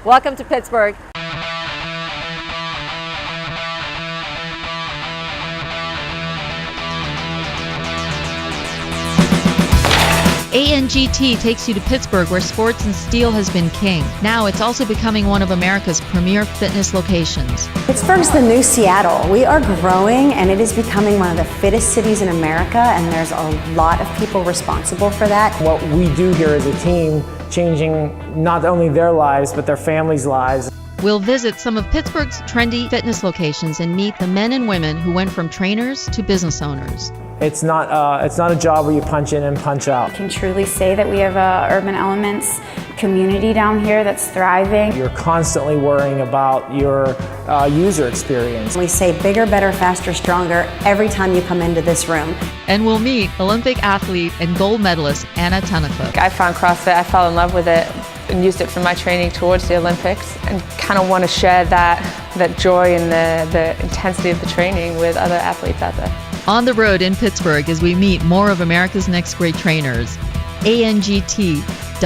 Welcome to Pittsburgh. Angtv takes you to Pittsburgh, where sports and steel has been king. Now it's also becoming one of America's premier fitness locations. Pittsburgh's the new Seattle. We are growing and it is becoming one of the fittest cities in America, and there's a lot of people responsible for that. What we do here as a team, changing not only their lives, but their families' lives. We'll visit some of Pittsburgh's trendy fitness locations and meet the men and women who went from trainers to business owners. It's not a job where you punch in and punch out. I can truly say that we have Urban Elements community down here that's thriving. You're constantly worrying about your user experience. We say bigger, better, faster, stronger every time you come into this room. And we'll meet Olympic athlete and gold medalist Anna Tunnicliffe. I found CrossFit, I fell in love with it and used it for my training towards the Olympics, and kind of want to share that joy and the intensity of the training with other athletes out there. On the road in Pittsburgh as we meet more of America's next great trainers. Angtv.tv.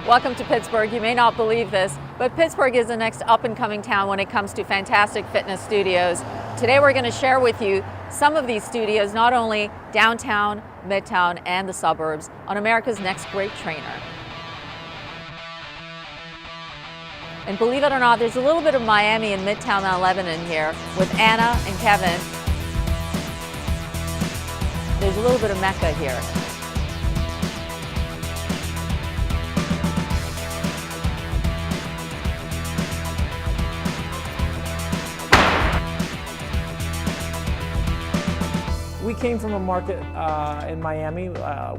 Welcome to Pittsburgh. You may not believe this, but Pittsburgh is the next up-and-coming town when it comes to fantastic fitness studios. Today we're going to share with you some of these studios, not only downtown, midtown, and the suburbs, on America's next great trainer. And believe it or not, there's a little bit of Miami and Midtown 11 in here with Anna and Kevin. There's a little bit of Mecca here. We came from a market in Miami.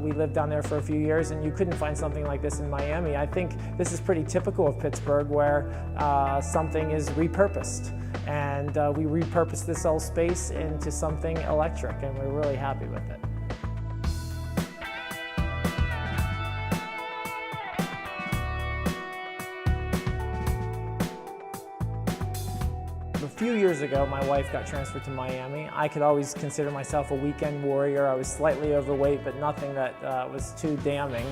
We lived down there for a few years, and you couldn't find something like this in Miami. I think this is pretty typical of Pittsburgh, where something is repurposed. And we repurposed this whole space into something electric, and we're really happy with it. A few years ago, my wife got transferred to Miami. I could always consider myself a weekend warrior. I was slightly overweight, but nothing that was too damning.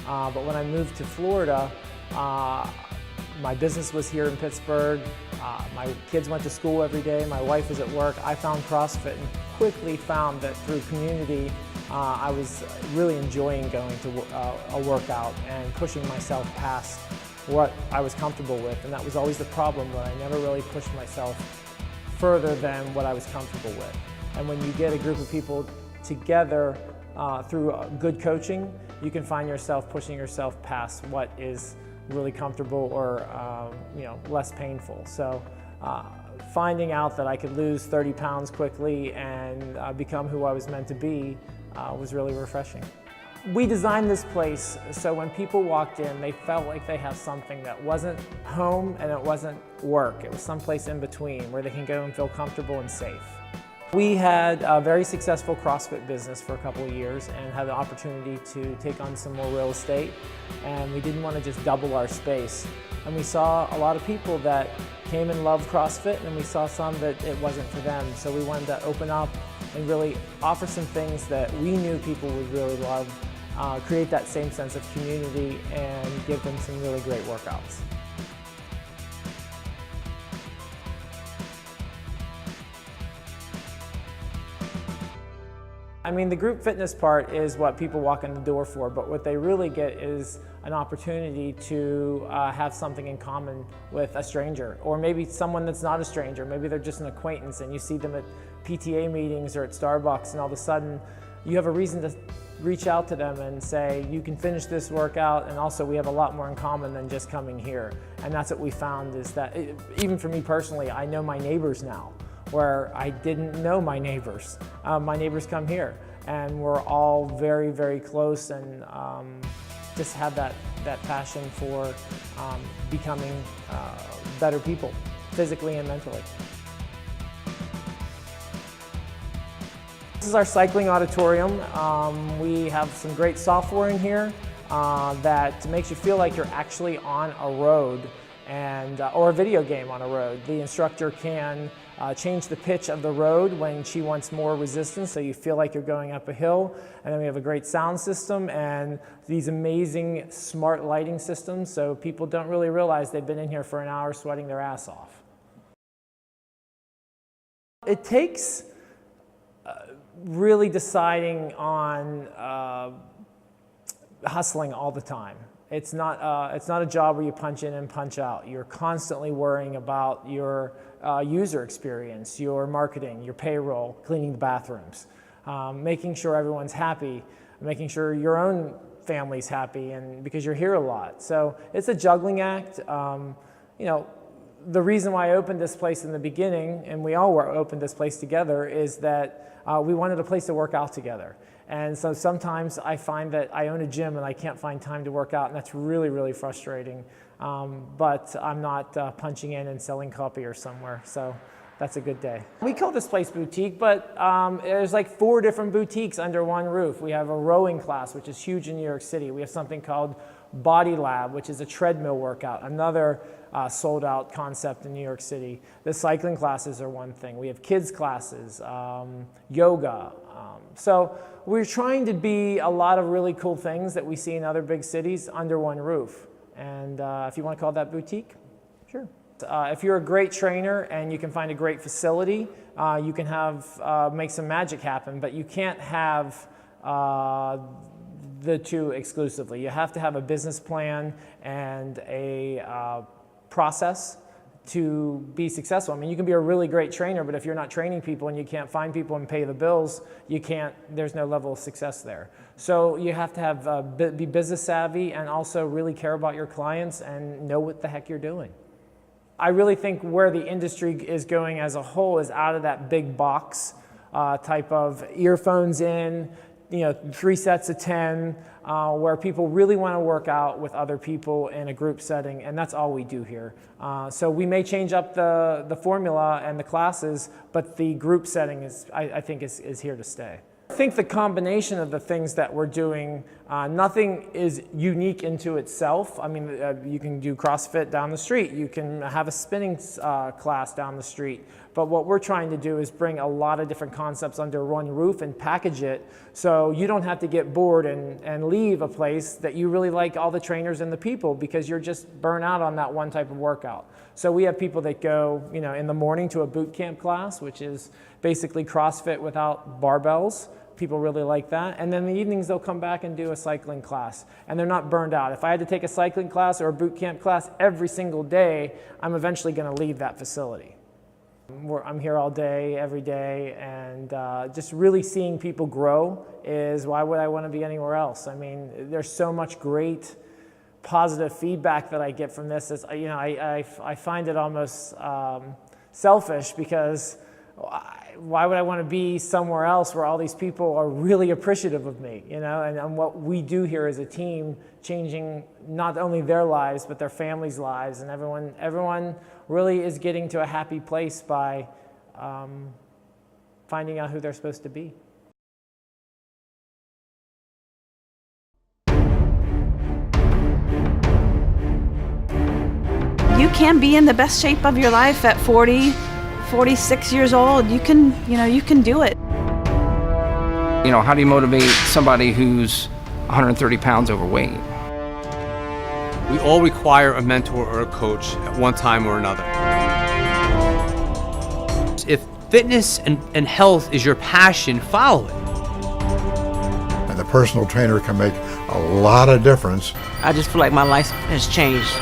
But when I moved to Florida, my business was here in Pittsburgh. My kids went to school every day. My wife was at work. I found CrossFit and quickly found that through community, I was really enjoying going to a workout and pushing myself past what I was comfortable with, and that was always the problem, where I never really pushed myself further than what I was comfortable with. And when you get a group of people together through good coaching, you can find yourself pushing yourself past what is really comfortable or less painful. So finding out that I could lose 30 pounds quickly and become who I was meant to be was really refreshing. We designed this place so when people walked in, they felt like they had something that wasn't home and it wasn't work. It was someplace in between where they can go and feel comfortable and safe. We had a very successful CrossFit business for a couple of years and had the opportunity to take on some more real estate, and we didn't want to just double our space. And we saw a lot of people that came and loved CrossFit, and we saw some that it wasn't for them. So we wanted to open up and really offer some things that we knew people would really love, create that same sense of community, and give them some really great workouts. I mean, the group fitness part is what people walk in the door for, but what they really get is an opportunity to have something in common with a stranger, or maybe someone that's not a stranger. Maybe they're just an acquaintance and you see them at PTA meetings or at Starbucks, and all of a sudden you have a reason to reach out to them and say, you can finish this workout, and also we have a lot more in common than just coming here. And that's what we found, is that even for me personally, I know my neighbors now, where I didn't know my neighbors. My neighbors come here, and we're all very, very close, and just have that passion for becoming better people, physically and mentally. This is our cycling auditorium. We have some great software in here that makes you feel like you're actually on a road, and or a video game on a road. The instructor can change the pitch of the road when she wants more resistance, so you feel like you're going up a hill. And then we have a great sound system and these amazing smart lighting systems, so people don't really realize they've been in here for an hour sweating their ass off. It takes really deciding on hustling all the time. It's not a job where you punch in and punch out. You're constantly worrying about your user experience, your marketing, your payroll, cleaning the bathrooms, making sure everyone's happy, making sure your own family's happy, and because you're here a lot. So it's a juggling act. You know, the reason why I opened this place in the beginning, and we all opened this place together, is that we wanted a place to work out together. And so sometimes I find that I own a gym and I can't find time to work out, and that's really, really frustrating. But I'm not punching in and selling copier somewhere, so that's a good day. We call this place boutique, but there's like 4 different boutiques under one roof. We have a rowing class, which is huge in New York City. We have something called Body Lab, which is a treadmill workout, another sold out concept in New York City. The cycling classes are one thing. We have kids classes, yoga. So we're trying to be a lot of really cool things that we see in other big cities under one roof. And if you want to call that boutique, sure. If you're a great trainer and you can find a great facility, you can have make some magic happen, but you can't have the two exclusively. You have to have a business plan and a process to be successful. I mean, you can be a really great trainer, but if you're not training people and you can't find people and pay the bills, there's no level of success there. So you have to have be business savvy and also really care about your clients and know what the heck you're doing. I really think where the industry is going as a whole is out of that big box type of earphones in, 3 sets of 10, where people really want to work out with other people in a group setting, and that's all we do here. So we may change up the formula and the classes, but the group setting I think is here to stay. I think the combination of the things that we're doing, nothing is unique into itself. I mean, you can do CrossFit down the street. You can have a spinning class down the street. But what we're trying to do is bring a lot of different concepts under one roof and package it so you don't have to get bored and leave a place that you really like all the trainers and the people because you're just burnt out on that one type of workout. So we have people that go, in the morning to a boot camp class, which is basically CrossFit without barbells. People really like that. And then in the evenings, they'll come back and do a cycling class. And they're not burned out. If I had to take a cycling class or a boot camp class every single day, I'm eventually going to leave that facility. I'm here all day, every day, and just really seeing people grow is why would I want to be anywhere else? I mean, there's so much great positive feedback that I get from this. It's, I find it almost selfish because why would I want to be somewhere else where all these people are really appreciative of me, and what we do here as a team, changing not only their lives, but their families' lives, and everyone really is getting to a happy place by finding out who they're supposed to be. You can be in the best shape of your life at 40, 46 years old. You can do it. How do you motivate somebody who's 130 pounds overweight? We all require a mentor or a coach at one time or another. If fitness and health is your passion, follow it. And the personal trainer can make a lot of difference. I just feel like my life has changed.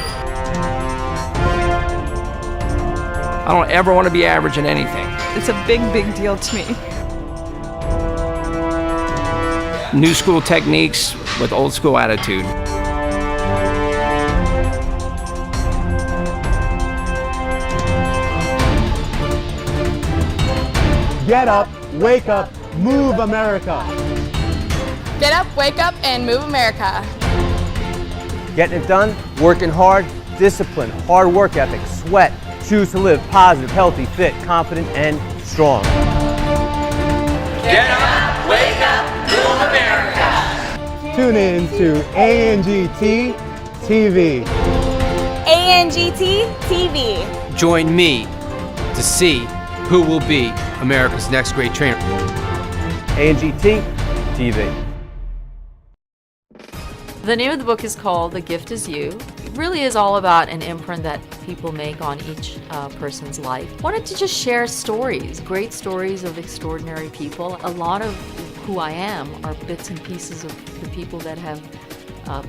I don't ever want to be average in anything. It's a big, big deal to me. New school techniques with old school attitude. Get up, wake up, move America. Get up, wake up, and move America. Getting it done, working hard, discipline, hard work ethic, sweat. Choose to live positive, healthy, fit, confident, and strong. Get up, wake up, move America. Tune in to Angtv TV. Angtv TV. Join me to see who will be America's next great trainer. Angtv TV. The name of the book is called The Gift Is You. It really is all about an imprint that people make on each person's life. Wanted to just share stories, great stories of extraordinary people. A lot of who I am are bits and pieces of the people that have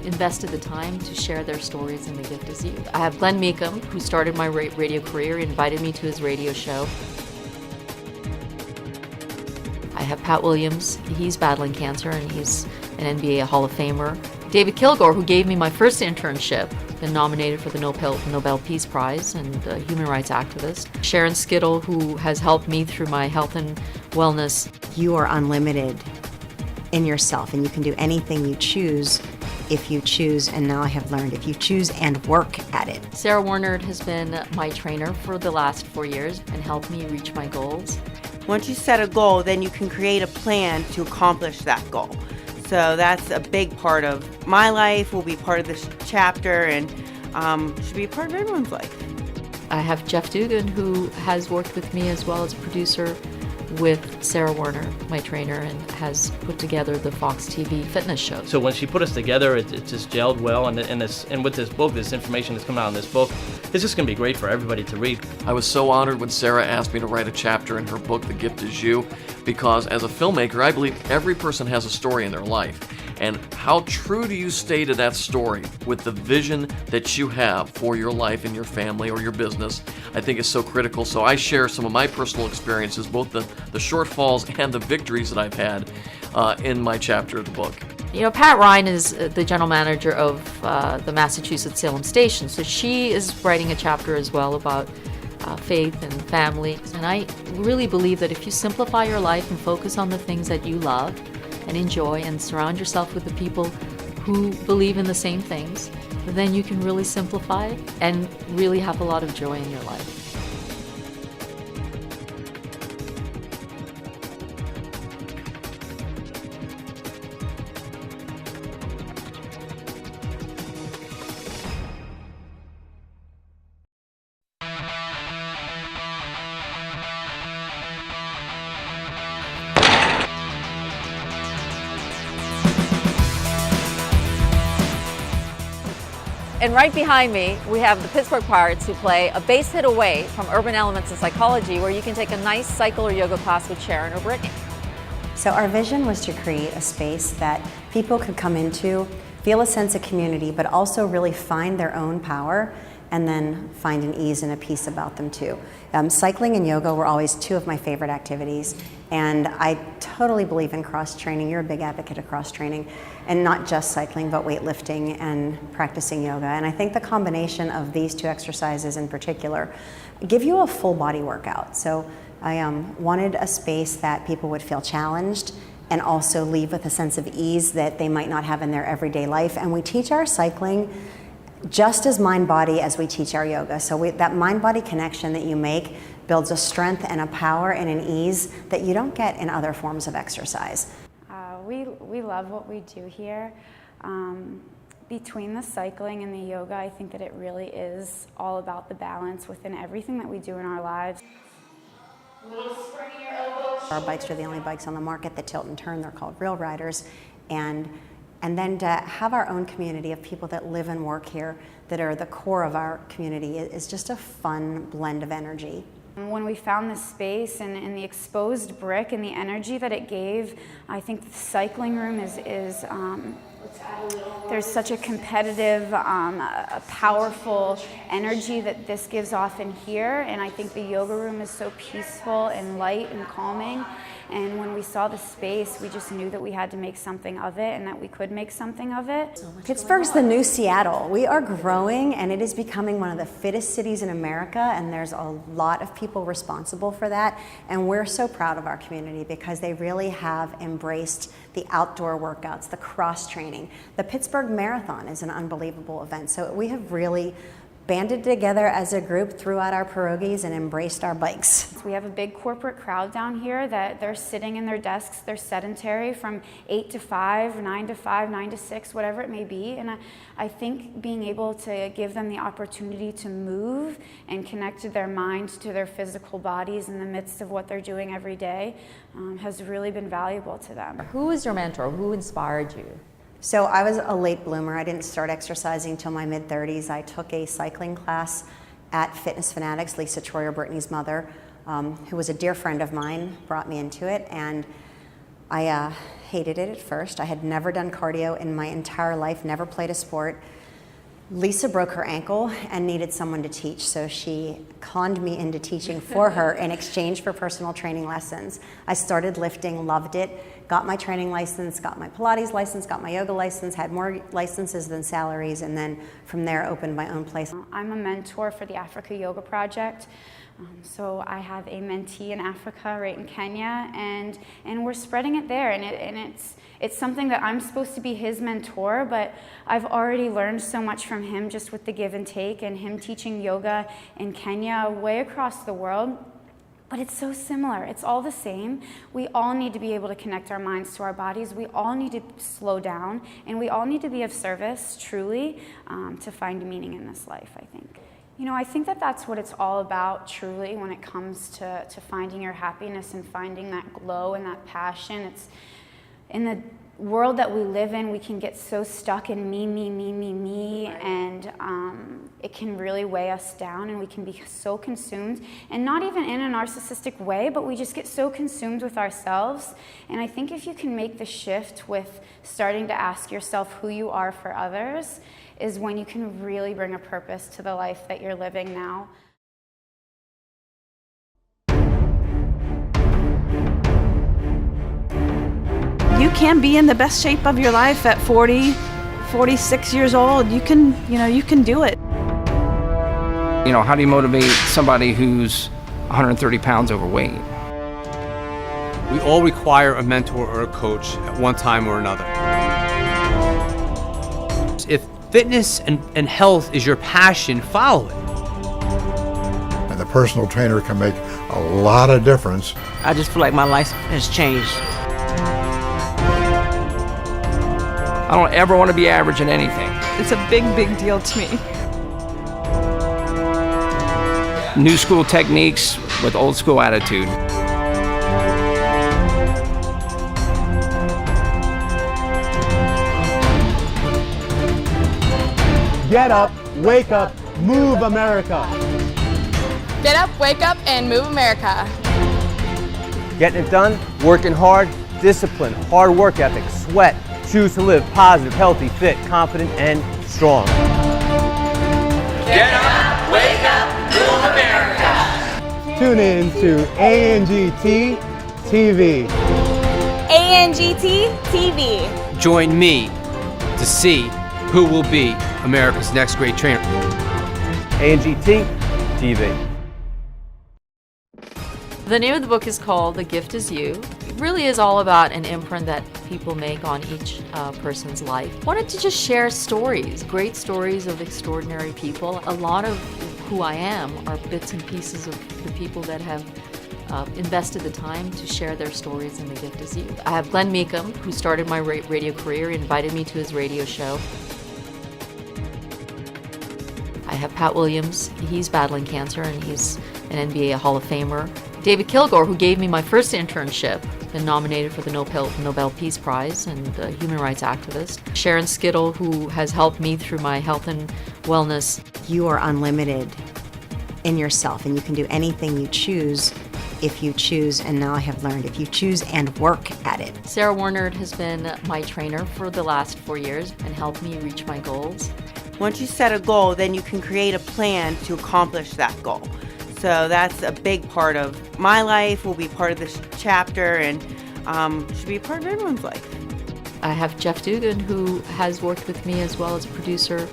invested the time to share their stories in The Gift Is You. I have Glenn Meekum, who started my radio career, invited me to his radio show. I have Pat Williams, he's battling cancer and he's an NBA Hall of Famer. David Kilgore, who gave me my first internship, been nominated for the Nobel Peace Prize and a human rights activist. Sharon Skittle, who has helped me through my health and wellness. You are unlimited in yourself and you can do anything you choose if you choose, and now I have learned if you choose and work at it. Sarah Warner has been my trainer for the last 4 years and helped me reach my goals. Once you set a goal, then you can create a plan to accomplish that goal. So that's a big part of my life, will be part of this chapter, and should be a part of everyone's life. I have Jeff Dugan, who has worked with me as well as a producer with Sarah Warner, my trainer, and has put together the Fox TV fitness show. So when she put us together, it just gelled well, and with this book, this information that's coming out in this book, it's just going to be great for everybody to read. I was so honored when Sarah asked me to write a chapter in her book, The Gift Is You, because as a filmmaker, I believe every person has a story in their life. And how true do you stay to that story with the vision that you have for your life and your family or your business, I think is so critical. So I share some of my personal experiences, both the shortfalls and the victories that I've had in my chapter of the book. You know, Pat Ryan is the general manager of the Massachusetts Salem Station, so she is writing a chapter as well about faith and family. And I really believe that if you simplify your life and focus on the things that you love and enjoy and surround yourself with the people who believe in the same things, then you can really simplify and really have a lot of joy in your life. And right behind me, we have the Pittsburgh Pirates, who play a base hit away from Urban Elements of Psychology, where you can take a nice cycle or yoga class with Sharon or Brittany. So our vision was to create a space that people could come into, feel a sense of community, but also really find their own power and then find an ease and a peace about them too. Cycling and yoga were always two of my favorite activities, and I totally believe in cross-training. You're a big advocate of cross-training, and not just cycling, but weightlifting and practicing yoga. And I think the combination of these two exercises in particular give you a full body workout. So I wanted a space that people would feel challenged and also leave with a sense of ease that they might not have in their everyday life. And we teach our cycling just as mind-body as we teach our yoga. So that mind-body connection that you make builds a strength and a power and an ease that you don't get in other forms of exercise. We love what we do here. Between the cycling and the yoga, I think that it really is all about the balance within everything that we do in our lives. Our bikes are the only bikes on the market that tilt and turn. They're called Real Riders. And then to have our own community of people that live and work here that are the core of our community is just a fun blend of energy. When we found this space and the exposed brick and the energy that it gave, I think the cycling room is there's such a competitive, a powerful energy that this gives off in here, and I think the yoga room is so peaceful and light and calming. And when we saw the space, we just knew that we had to make something of it and that we could make something of it. Pittsburgh's the new Seattle. We are growing and it is becoming one of the fittest cities in America, and there's a lot of people responsible for that. And we're so proud of our community because they really have embraced the outdoor workouts, the cross training. The Pittsburgh Marathon is an unbelievable event. So we have really banded together as a group, threw out our pierogies, and embraced our bikes. We have a big corporate crowd down here that they're sitting in their desks, they're sedentary from 8 to 5, 9 to 5, 9 to 6, whatever it may be. And I think being able to give them the opportunity to move and connect to their mind, to their physical bodies in the midst of what they're doing every day has really been valuable to them. Who was your mentor? Who inspired you? So I was a late bloomer. I didn't start exercising until my mid-30s. I took a cycling class at Fitness Fanatics. Lisa Troyer, Brittany's mother, who was a dear friend of mine, brought me into it, and I hated it at first. I had never done cardio in my entire life, never played a sport. Lisa broke her ankle and needed someone to teach, so she conned me into teaching for her in exchange for personal training lessons. I started lifting, loved it, got my training license, got my Pilates license, got my yoga license, had more licenses than salaries, and then from there opened my own place. I'm a mentor for the Africa Yoga Project. So I have a mentee in Africa, right in Kenya, and we're spreading it there. And it's something that I'm supposed to be his mentor, but I've already learned so much from him just with the give and take, and him teaching yoga in Kenya, way across the world. But it's so similar. It's all the same. We all need to be able to connect our minds to our bodies. We all need to slow down, and we all need to be of service, truly, to find meaning in this life, I think. You know, I think that that's what it's all about, truly, when it comes to finding your happiness and finding that glow and that passion. It's in the world that we live in, we can get so stuck in me, and it can really weigh us down, and we can be so consumed, and not even in a narcissistic way, but we just get so consumed with ourselves. And I think if you can make the shift with starting to ask yourself who you are for others, is when you can really bring a purpose to the life that you're living now. You can be in the best shape of your life at 40, 46 years old. You can do it. You know, how do you motivate somebody who's 130 pounds overweight? We all require a mentor or a coach at one time or another. If fitness and health is your passion, follow it. And the personal trainer can make a lot of difference. I just feel like my life has changed. I don't ever want to be average in anything. It's a big, big deal to me. New school techniques with old school attitude. Get up, wake up, move America. Get up, wake up, and move America. Getting it done, working hard, discipline, hard work ethic, sweat. Choose to live positive, healthy, fit, confident, and strong. Get up, wake up, move America. Tune in to Angtv TV. Angtv TV. Join me to see who will be America's next great trainer. Angtv TV. The name of the book is called The Gift Is You. It really is all about an imprint that people make on each person's life. Wanted to just share stories, great stories of extraordinary people. A lot of who I am are bits and pieces of the people that have invested the time to share their stories in The Gift Is You. I have Glenn Meekum, who started my radio career, invited me to his radio show. I have Pat Williams. He's battling cancer and he's an NBA Hall of Famer. David Kilgore, who gave me my first internship, been nominated for the Nobel Peace Prize and a human rights activist. Sharon Skittle, who has helped me through my health and wellness. You are unlimited in yourself, and you can do anything you choose if you choose, and now I have learned, if you choose and work at it. Sarah Warnard has been my trainer for the last 4 years and helped me reach my goals. Once you set a goal, then you can create a plan to accomplish that goal. So that's a big part of my life, will be part of this chapter, and should be a part of everyone's life. I have Jeff Dugan, who has worked with me as well as a producer,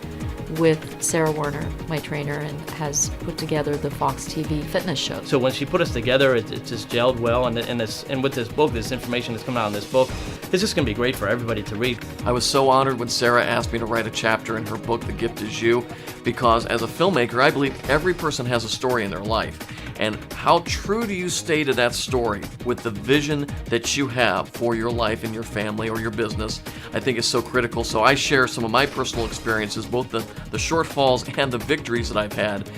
with Sarah Warner, my trainer, and has put together the Fox TV fitness show. So when she put us together, it just gelled well, and with this book, this information that's coming out in this book, it's just going to be great for everybody to read. I was so honored when Sarah asked me to write a chapter in her book, The Gift Is You, because as a filmmaker, I believe every person has a story in their life. And how true do you stay to that story with the vision that you have for your life and your family or your business, I think is so critical. So I share some of my personal experiences, both the shortfalls and the victories that I've had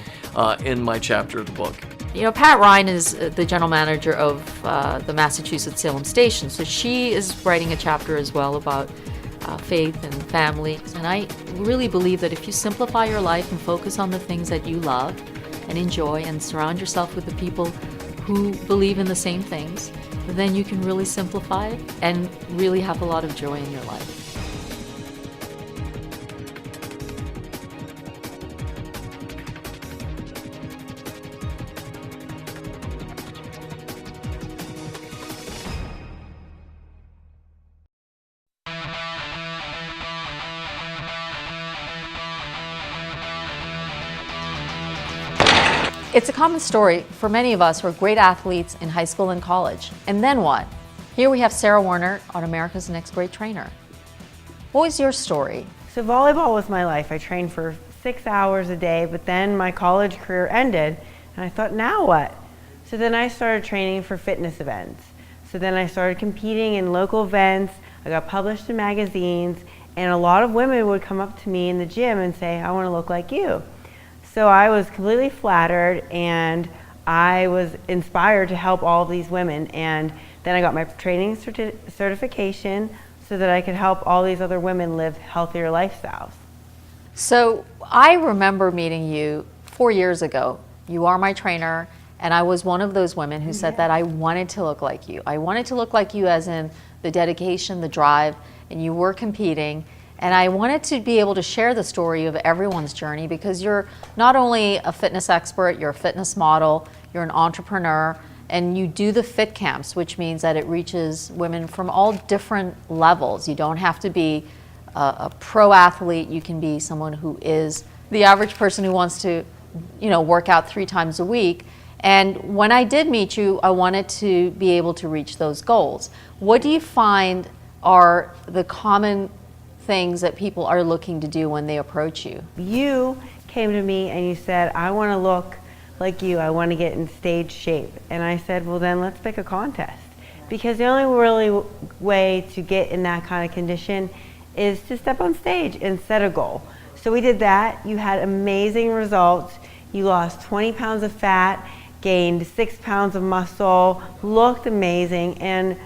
in my chapter of the book. You know, Pat Ryan is the general manager of the Massachusetts Salem Station, so she is writing a chapter as well about faith and family. And I really believe that if you simplify your life and focus on the things that you love and enjoy and surround yourself with the people who believe in the same things, then you can really simplify and really have a lot of joy in your life. It's a common story for many of us who are great athletes in high school and college. And then what? Here we have Sarah Warner on America's Next Great Trainer. What was your story? So volleyball was my life. I trained for 6 hours a day, but then my college career ended, and I thought, now what? So then I started training for fitness events. So then I started competing in local events. I got published in magazines, and a lot of women would come up to me in the gym and say, I want to look like you. So I was completely flattered, and I was inspired to help all of these women. And then I got my training certification so that I could help all these other women live healthier lifestyles. So I remember meeting you 4 years ago. You are my trainer, and I was one of those women who said that I wanted to look like you. I wanted to look like you as in the dedication, the drive, and you were competing. And I wanted to be able to share the story of everyone's journey, because you're not only a fitness expert, you're a fitness model, you're an entrepreneur, and you do the fit camps, which means that it reaches women from all different levels. You don't have to be a pro athlete. You can be someone who is the average person who wants to, work out 3 times a week. And when I did meet you, I wanted to be able to reach those goals. What do you find are the common things that people are looking to do when they approach you? You came to me and you said, I want to look like you, I want to get in stage shape. And I said, well then let's pick a contest. Because the only really way to get in that kind of condition is to step on stage and set a goal. So we did that. You had amazing results. You lost 20 pounds of fat, gained 6 pounds of muscle, looked amazing, and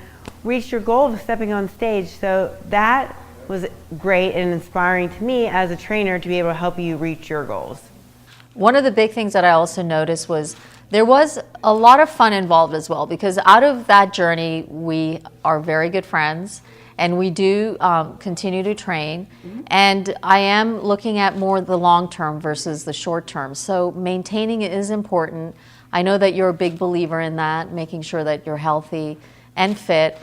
reached your goal of stepping on stage. So that was great and inspiring to me as a trainer to be able to help you reach your goals. One of the big things that I also noticed was there was a lot of fun involved as well, because out of that journey, we are very good friends, and we do continue to train. And I am looking at more the long term versus the short term. So maintaining it is important. I know that you're a big believer in that, making sure that you're healthy and fit.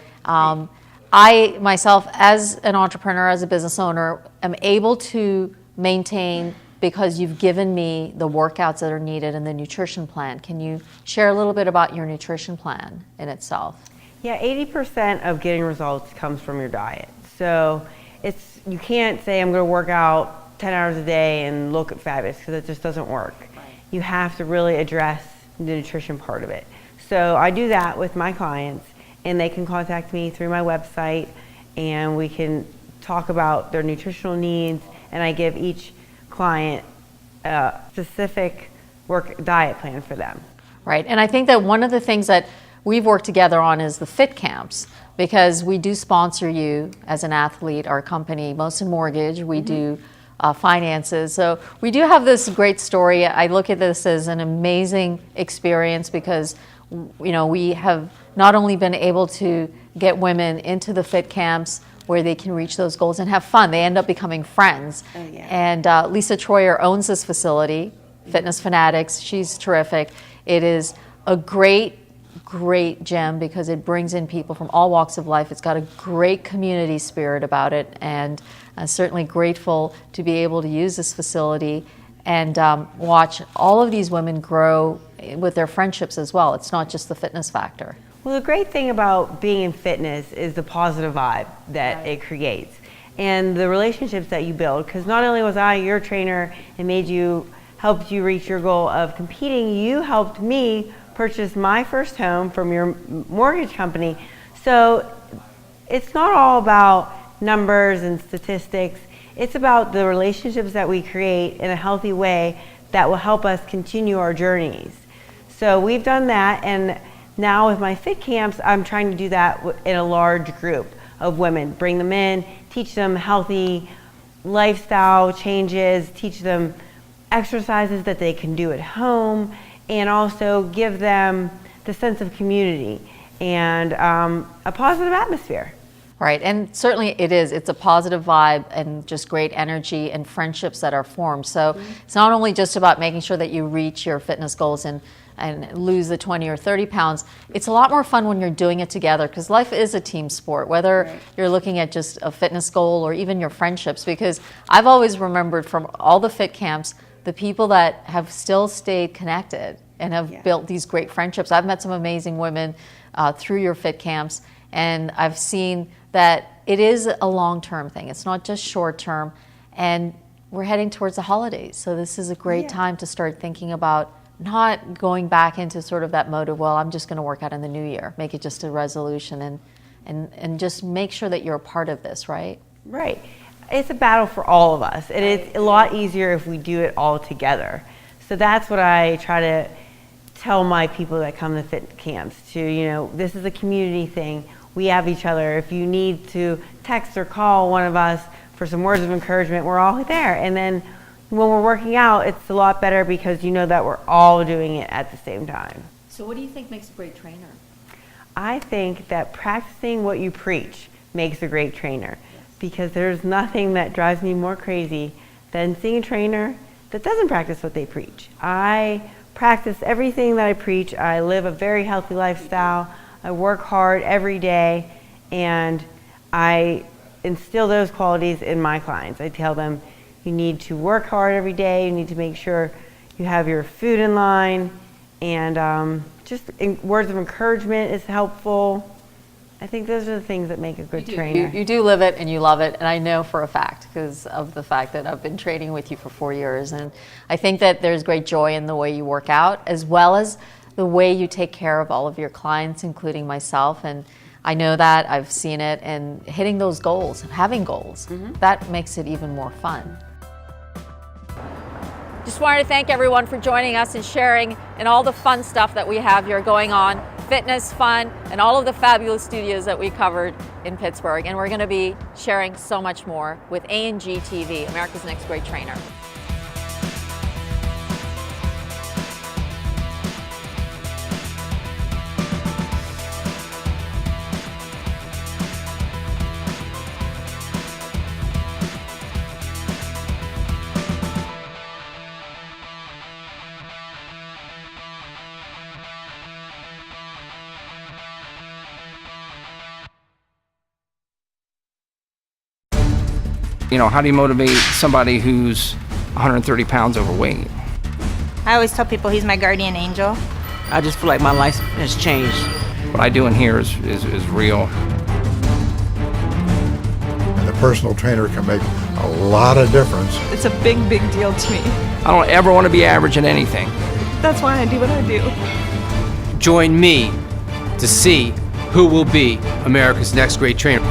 I myself, as an entrepreneur, as a business owner, am able to maintain because you've given me the workouts that are needed and the nutrition plan. Can you share a little bit about your nutrition plan in itself? Yeah, 80% of getting results comes from your diet. So you can't say I'm going to work out 10 hours a day and look fabulous, because it just doesn't work. You have to really address the nutrition part of it. So I do that with my clients, and they can contact me through my website, and we can talk about their nutritional needs, and I give each client a specific diet plan for them. Right, and I think that one of the things that we've worked together on is the fit camps, because we do sponsor you as an athlete, our company, Mohsin Mortgage, we do finances. So we do have this great story. I look at this as an amazing experience, because we have not only been able to get women into the fit camps where they can reach those goals and have fun. They end up becoming friends. Oh, yeah. And Lisa Troyer owns this facility, Fitness Fanatics. She's terrific. It is a great great gym because it brings in people from all walks of life. It's got a great community spirit about it, and I'm certainly grateful to be able to use this facility and watch all of these women grow with their friendships as well. It's not just the fitness factor. Well, the great thing about being in fitness is the positive vibe that it creates and the relationships that you build, because not only was I your trainer and helped you reach your goal of competing, you helped me purchase my first home from your mortgage company. So it's not all about numbers and statistics. It's about the relationships that we create in a healthy way that will help us continue our journeys. So we've done that, and now with my fit camps, I'm trying to do that in a large group of women. Bring them in, teach them healthy lifestyle changes, teach them exercises that they can do at home, and also give them the sense of community and a positive atmosphere. Right, and certainly it's a positive vibe and just great energy and friendships that are formed. So it's not only just about making sure that you reach your fitness goals and lose the 20 or 30 pounds. It's a lot more fun when you're doing it together, because life is a team sport, whether you're looking at just a fitness goal or even your friendships, because I've always remembered from all the fit camps, the people that have still stayed connected and have built these great friendships. I've met some amazing women through your fit camps, and I've seen that it is a long-term thing. It's not just short-term, and we're heading towards the holidays. So this is a great time to start thinking about not going back into sort of that mode of, well, I'm just going to work out in the new year. Make it just a resolution and just make sure that you're a part of this, right? Right. It's a battle for all of us. And it's a lot easier if we do it all together. So that's what I try to tell my people that come to fit camps to, this is a community thing. We have each other. If you need to text or call one of us for some words of encouragement, we're all there. And then when we're working out, it's a lot better because you know that we're all doing it at the same time. So what do you think makes a great trainer? I think that practicing what you preach makes a great trainer, because there's nothing that drives me more crazy than seeing a trainer that doesn't practice what they preach. I practice everything that I preach. I live a very healthy lifestyle. I work hard every day, and I instill those qualities in my clients. I tell them, you need to work hard every day, you need to make sure you have your food in line, and words of encouragement is helpful. I think those are the things that make a good trainer. You do live it and you love it, and I know for a fact because of the fact that I've been training with you for 4 years, and I think that there's great joy in the way you work out as well as the way you take care of all of your clients, including myself. And I know that, I've seen it, and hitting those goals, having goals, that makes it even more fun. Just wanted to thank everyone for joining us and sharing in all the fun stuff that we have here going on, fitness, fun, and all of the fabulous studios that we covered in Pittsburgh. And we're going to be sharing so much more with Angtv, America's Next Great Trainer. How do you motivate somebody who's 130 pounds overweight? I always tell people he's my guardian angel. I just feel like my life has changed. What I do in here is real. And the personal trainer can make a lot of difference. It's a big, big deal to me. I don't ever want to be average in anything. That's why I do what I do. Join me to see who will be America's next great trainer.